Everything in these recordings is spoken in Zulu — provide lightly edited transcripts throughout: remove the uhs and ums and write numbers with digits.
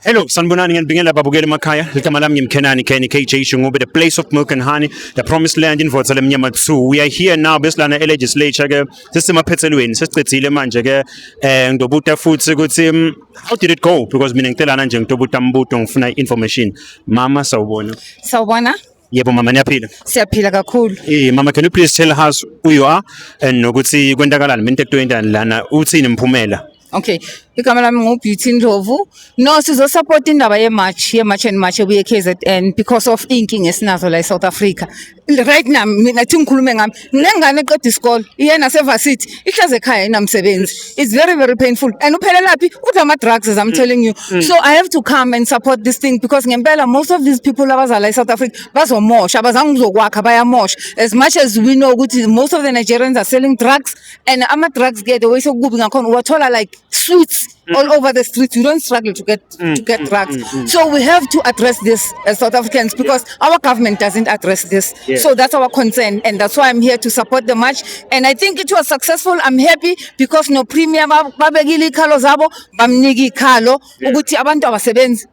Hello, sanibonani ngiyanibingelela babukeli emakhaya. Igama lami ngimKhenani Kenny KJ Shungu, the place of milk and honey, the promised land in Votsele Mnyama 2. We are here now besilana legislature ke sisemaphethelweni sesicedzile manje ke ngidobuta futhi ukuthi how did it go, because mina ngitelana nje ngidobuta mbuto ngifuna information. Mama sawubona. Sawubona. Yebo mama niyaphila? Siyaphila kakhulu. Mama, can you please tell us who you are and nokuthi kwenzakalani into ekutwenjani lana uthini mphumela? Okay. Igama lami nguBeauty Ndlovu. No, sizosupport indaba ye-march and march ebuye KZN because of inkinga esinazo la eSouth Africa. Right now mina thi ngikhulume ngami. Nginengane eqeda isikole, iye nasevarsity, ihleze ekhaya inamsebenzi. It's very very painful. And uphelelaphi udla drugs, as I'm telling you. So I have to come and support this thing because ngempela most of these people abazala eSouth Africa bazomosha, abazange ukuzokwakha bayamosha. As much as we know ukuthi most of the Nigerians are selling drugs, and ama drugs get the way sokubi ngakhona uwathola like sweets all over the streets. You don't struggle to get drugs. So we have to address this as South Africans because our government doesn't address this. So that's our concern, and that's why I'm here to support the march. And I think it was successful. I'm happy because no premier babekile ikhalo zabo bamniki ikhalo ukuthi abantu abasebenzi.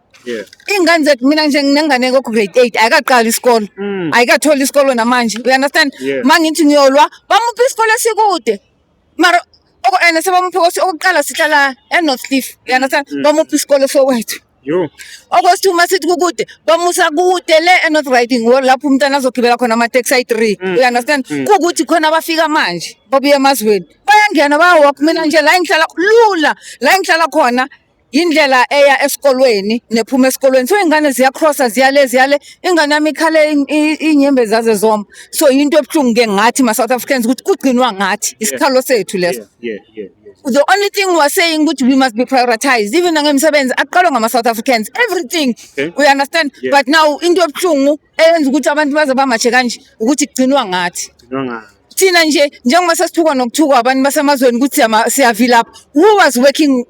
Ingane zethu mina nje nginengane ko grade 8 ayikaqala isikole. Ayikathola isikole namanje. You understand? Mangithi ngiyolwa bamupha isikole sikude. Mara and sebamphikosi okuqala sihlala eNorth Cliff. You understand? Bamupha isikole sowethu. Okwesithuma sithi kukude bamusa kude le eNorth Riding lapho umntana azogibela khona ama-taxi ayi-3. You understand? Kukuthi khona bafika manje babuye emazweni bayangena bayawalk. Mina nje la engihlala lula la engihlala khona indlela eya esikolweni nephuma esikolweni, so ingane ziyacrossa ziyale ingane yami ikhale inyembe zaze zoma. So into ebuhlungu ke ngathi ma South Africans ukuthi kugcinwa ngathi isikhalo sethu leso. The only thing we are saying which we must be prioritized, even ngemsebenzi aqalwe ngama South Africans, everything. We understand, but now into ebuhlungu eyenza ukuthi abantu baze bamache kanje ukuthi kugcinwa ngathi. Thina nje njengoba sesithuka nokuthuka abantu basemazweni ukuthi siyavila up. Who was working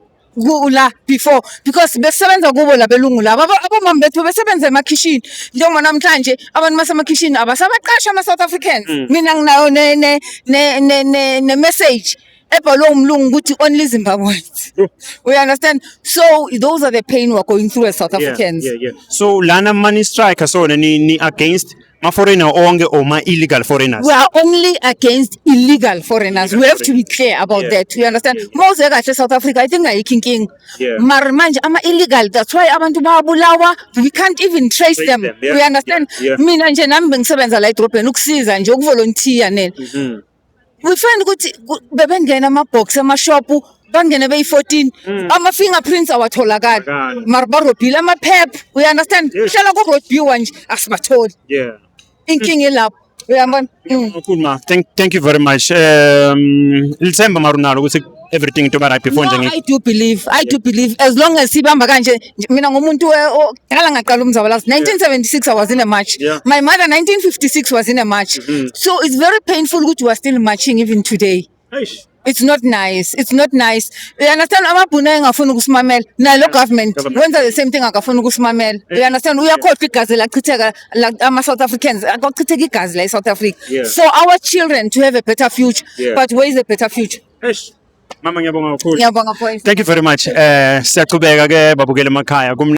la before? Because besebenza kubo labelungu laba abomama bethu besebenza emakhishini. Njengoba namhlanje abantu basemakhishini abasabaqasha ama South Africans. Mina nginayo ne message ebhalwe umlungu ukuthi only Zimbabweans. We understand. So those are the pain we're going through as South Africans. So lana money strike so ni against ma foreigner onge or ma illegal foreigners? We are only against illegal foreigners. We have to be clear about that. You understand? Most of South Africa, I think ayikhinking. Mara manje ama illegal. That's why abantu bayabulawa. We can't even trace them. We understand? Mina nje nami bengisebenza la edrobheni ukusiza nje ukuvolunteer nene. We find ukuthi bebengena ama-box ama-shop bangene beyi-14 ama-fingerprints awatholakali mara barobhile ama-pep. We understand? Hlala kurobhiwa nje asibatholi. Inkinga ilapho. Uyabona? Cool ma. Thank you very much. Lithemba marunalo ukuthi everything into right before nje. I do believe as long as sibamba kanje. Mina ngumuntu dala ngaqala umzabalazo 1976 I was in a march. My mother 1956 was in a march. So it's very painful ukuthi we are still marching even today. It's not nice. You understand? Amabhunu engafuni ukusimamela nalo government wenza the same thing akafuni ukusimamela. You understand? Uyakhohlwa igazi lachitheka ama South Africans akachitheka igazi la eSouth Africa. So our children to have a better future. But where is the better future? Mama ngiyabonga kakhulu. Ngiyabonga. Thank you very much. Siyaqhubeka ke babukele emakhaya.